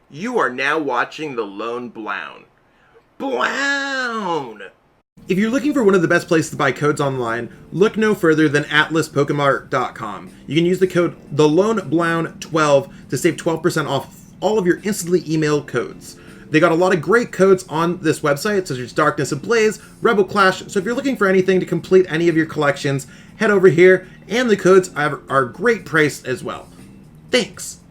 You are now watching The Lone Blown. Blown! If you're looking for one of the best places to buy codes online, look no further than atlaspokemart.com. You can use the code TheLoneBlown12 to save 12% off all of your instantly emailed codes. They got a lot of great codes on this website, such as Darkness Ablaze, Rebel Clash, so if you're looking for anything to complete any of your collections, head over here, and the codes are great price as well. Thanks!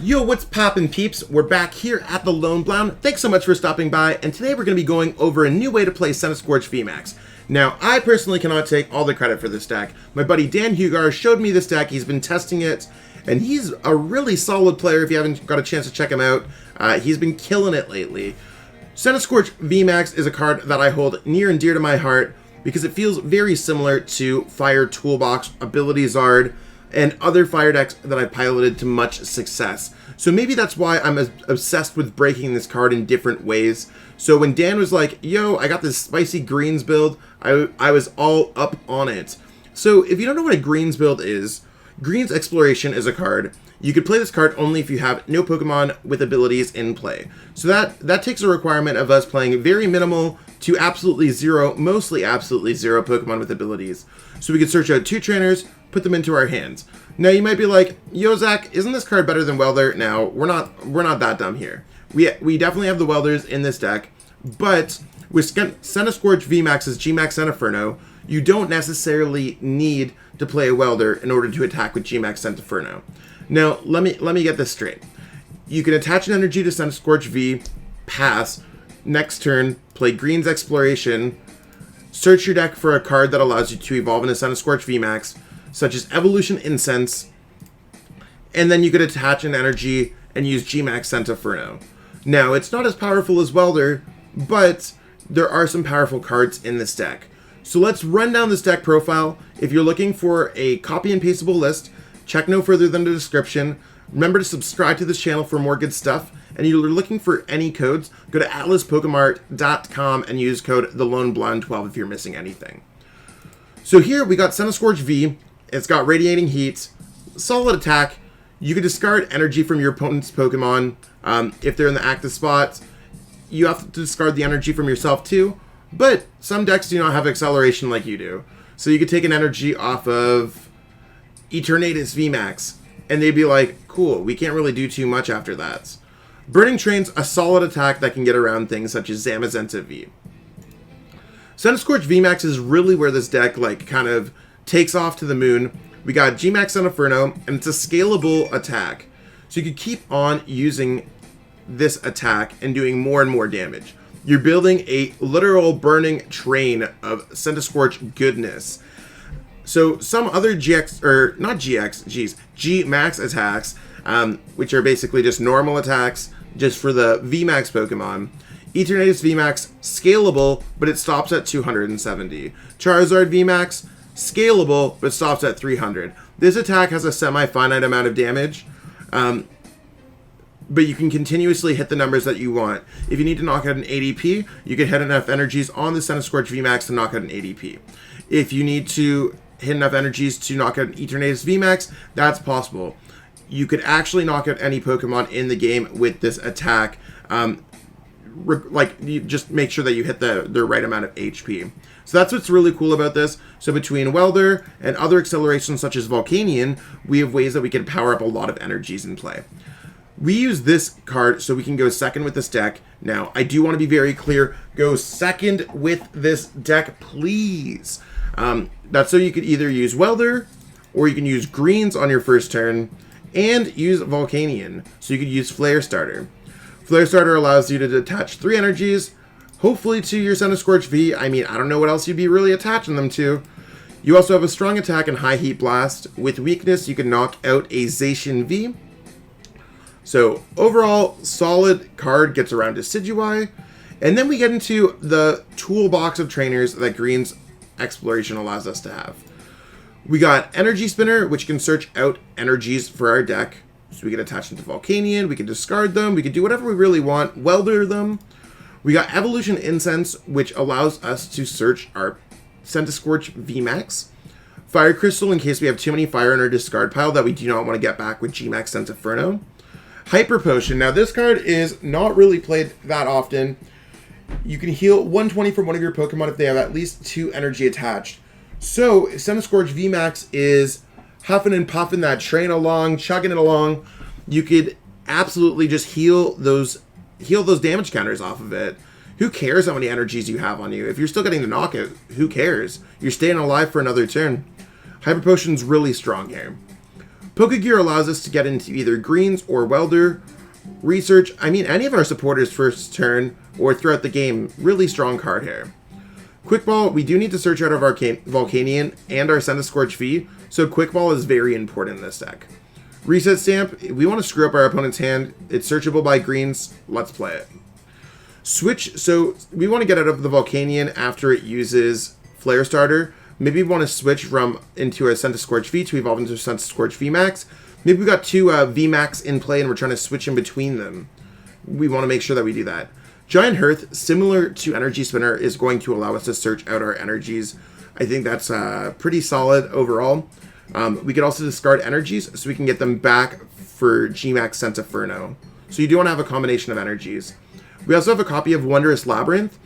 Yo, what's poppin' peeps? We're back here at the Lone Blown. Thanks so much for stopping by, and today we're going to be going over a new way to play Centiskorch VMAX. Now, I personally cannot take all the credit for this deck. My buddy Dan Hugar showed me this deck, he's been testing it, and he's a really solid player if you haven't got a chance to check him out. He's been killing it lately. Centiskorch VMAX is a card that I hold near and dear to my heart because it feels very similar to Fire Toolbox, Ability Zard, and other fire decks that I've piloted to much success. So maybe that's why I'm obsessed with breaking this card in different ways. So when Dan was like, yo, I got this spicy greens build, I was all up on it. So if you don't know what a greens build is, Greens Exploration is a card. You could play this card only if you have no Pokemon with abilities in play. So that takes a requirement of us playing very minimal to absolutely zero, mostly absolutely zero Pokemon with abilities. So we could search out 2 trainers, put them into our hands. Now you might be like, yo Zach, isn't this card better than Welder? Now, we're not that dumb here. We definitely have the Welders in this deck, but with Centiskorch VMAX's Gmax Inferno, you don't necessarily need to play a Welder in order to attack with Gmax Inferno. Now, let me get this straight. You can attach an energy to Centiskorch V, pass, next turn, play Greens Exploration, search your deck for a card that allows you to evolve into Centiskorch VMAX, such as Evolution Incense, and then you could attach an energy and use Gmax Inferno. Now, it's not as powerful as Welder, but there are some powerful cards in this deck. So let's run down this deck profile. If you're looking for a copy and pasteable list, check no further than the description. Remember to subscribe to this channel for more good stuff. And you're looking for any codes, go to atlaspokemart.com and use code TheLoneBlown12 if you're missing anything. So here we got Centiskorch V. It's got Radiating Heat, solid attack. You can discard energy from your opponent's Pokemon if they're in the active spot. You have to discard the energy from yourself too, but some decks do not have acceleration like you do. So you could take an energy off of Eternatus VMAX, and they'd be like, cool, we can't really do too much after that. Burning Train's a solid attack that can get around things such as Zamazenta V. Centiskorch VMAX is really where this deck kind of takes off to the moon. We got Gmax Inferno, and it's a scalable attack. So you could keep on using this attack and doing more and more damage. You're building a literal burning train of Centiskorch goodness. So some other Gmax attacks, which are basically just normal attacks, just for the VMAX Pokemon. Eternatus VMAX, scalable, but it stops at 270. Charizard VMAX, scalable, but stops at 300. This attack has a semi-finite amount of damage, but you can continuously hit the numbers that you want. If you need to knock out an ADP, you can hit enough energies on the Centiskorch VMAX to knock out an ADP. If you need to hit enough energies to knock out an Eternatus VMAX, that's possible. You could actually knock out any Pokemon in the game with this attack. You just make sure that you hit the right amount of HP. So that's what's really cool about this. So between Welder and other accelerations such as Volcanion, we have ways that we can power up a lot of energies in play. We use this card so we can go second with this deck. Now, I do want to be very clear. Go second with this deck, please. That's so you could either use Welder, or you can use Greens on your first turn, and use Volcanion. So you could use Flare Starter. Flare Starter allows you to attach 3 energies, hopefully to your Centiskorch V. I mean, I don't know what else you'd be really attaching them to. You also have a strong attack and high heat blast. With weakness, you can knock out a Zacian V. So overall, solid card, gets around Decidueye. And then we get into the toolbox of trainers that Greens Exploration allows us to have. We got Energy Spinner, which can search out energies for our deck. So we can attach them to Volcanion, we can discard them, we can do whatever we really want, Welder them. We got Evolution Incense, which allows us to search our Centiskorch VMAX. Fire Crystal, in case we have too many fire in our discard pile that we do not want to get back with Gmax Inferno. Hyper Potion. Now this card is not really played that often. You can heal 120 from one of your Pokemon if they have at least 2 energy attached. So Centiskorch VMAX is huffing and puffing that train along, chugging it along. You could absolutely just heal those damage counters off of it. Who cares how many energies you have on you? If you're still getting the knockout, who cares? You're staying alive for another turn. Hyper Potion's really strong here. Pokegear allows us to get into either greens or welder. Research, I mean any of our supporters first turn or throughout the game. Really strong card here. Quick Ball, we do need to search out of our Volcanion and our Centiskorch V, so Quick Ball is very important in this deck. Reset Stamp, we want to screw up our opponent's hand. It's searchable by greens. Let's play it. Switch, so we want to get out of the Volcanion after it uses Flare Starter. Maybe we want to switch into a Centiskorch V to evolve into a Centiskorch VMAX. Maybe we got 2 VMAX in play and we're trying to switch in between them. We want to make sure that we do that. Giant Hearth, similar to Energy Spinner, is going to allow us to search out our energies. I think that's pretty solid overall. We could also discard energies so we can get them back for Gmax Centiferno. So you do want to have a combination of energies. We also have a copy of Wondrous Labyrinth.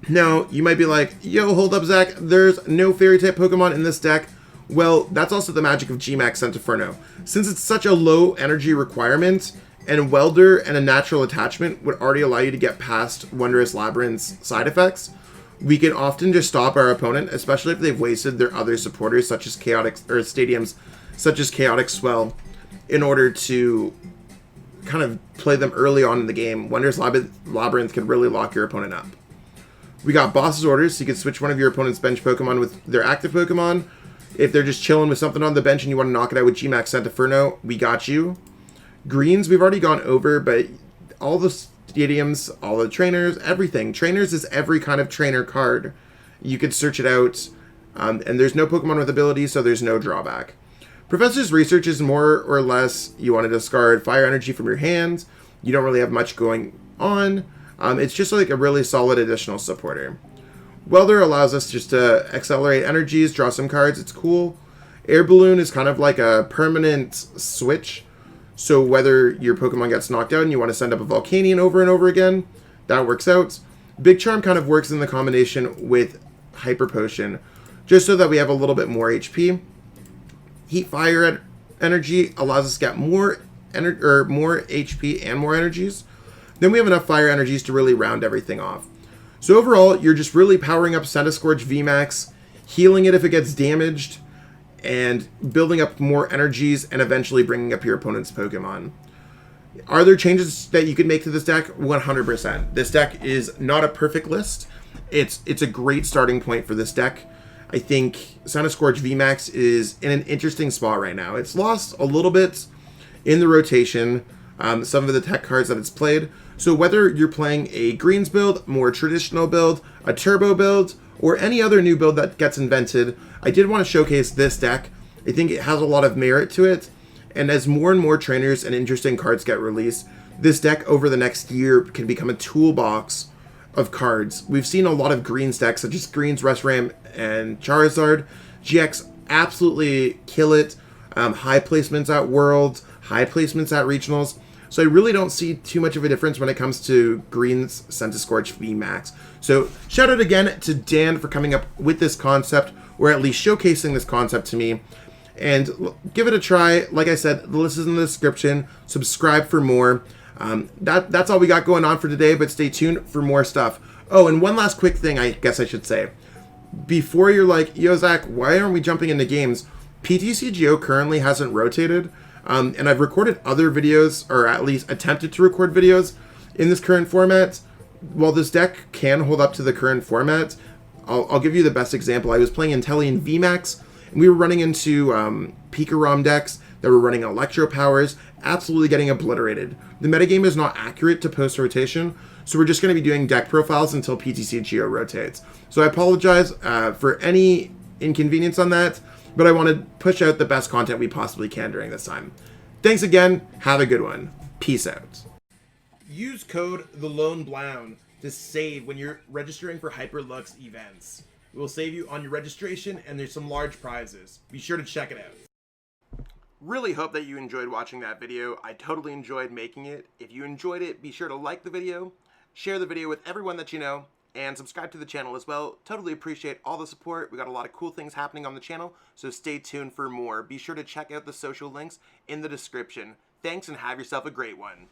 Now, you might be like, yo, hold up, Zach, there's no fairy-type Pokemon in this deck. Well, that's also the magic of Gmax Centiferno. Since it's such a low energy requirement, and Welder and a natural attachment would already allow you to get past Wondrous Labyrinth's side effects, we can often just stop our opponent, especially if they've wasted their other supporters, such as stadiums, such as Chaotic Swell, in order to kind of play them early on in the game. Wondrous Labyrinth can really lock your opponent up. We got Boss's Orders, so you can switch one of your opponent's bench Pokemon with their active Pokemon. If they're just chilling with something on the bench and you want to knock it out with Gmax Centiferno, we got you. Greens, we've already gone over, but all the stadiums, all the trainers, everything. Trainers is every kind of trainer card. You could search it out, and there's no Pokemon with abilities, so there's no drawback. Professor's Research is more or less, you want to discard fire energy from your hands. You don't really have much going on. It's just like a really solid additional supporter. Welder allows us just to accelerate energies, draw some cards. It's cool. Air Balloon is kind of like a permanent switch. So whether your Pokemon gets knocked out and you want to send up a Volcanion over and over again, that works out. Big Charm kind of works in the combination with Hyper Potion, just so that we have a little bit more HP. Heat Fire energy allows us to get more HP and more energies. Then we have enough fire energies to really round everything off. So overall, you're just really powering up Centiskorch VMAX, healing it if it gets damaged, and building up more energies and eventually bringing up your opponent's Pokemon. Are there changes that you could make to this deck? 100%. This deck is not a perfect list. It's a great starting point for this deck. I think Centiskorch VMAX is in an interesting spot right now. It's lost a little bit in the rotation, some of the tech cards that it's played. So whether you're playing a greens build, more traditional build, a turbo build, or any other new build that gets invented, I did want to showcase this deck. I think it has a lot of merit to it, and as more and more trainers and interesting cards get released, this deck over the next year can become a toolbox of cards. We've seen a lot of greens decks, such as Greens, Reshiram, and Charizard. GX absolutely kill it. High placements at Worlds, high placements at Regionals. So I really don't see too much of a difference when it comes to Green's Centiskorch VMAX. So shout out again to Dan for coming up with this concept, or at least showcasing this concept to me. And give it a try. Like I said, the list is in the description. Subscribe for more. That's all we got going on for today, but stay tuned for more stuff. Oh, and one last quick thing I guess I should say. Before you're like, yo, Zach, why aren't we jumping into games? PTCGO currently hasn't rotated. And I've recorded other videos, or at least attempted to record videos in this current format. While this deck can hold up to the current format, I'll give you the best example. I was playing Inteleon VMAX, and we were running into Pika ROM decks that were running Electro Powers, absolutely getting obliterated. The metagame is not accurate to post-rotation, so we're just going to be doing deck profiles until PTCGO rotates. So I apologize for any inconvenience on that, but I want to push out the best content we possibly can during this time. Thanks again. Have a good one. Peace out. Use code TheLoneBlown to save when you're registering for HyperLux events. It will save you on your registration, and there's some large prizes. Be sure to check it out. Really hope that you enjoyed watching that video. I totally enjoyed making it. If you enjoyed it, be sure to like the video, share the video with everyone that you know, and subscribe to the channel as well. Totally appreciate all the support. We got a lot of cool things happening on the channel, so stay tuned for more. Be sure to check out the social links in the description. Thanks and have yourself a great one.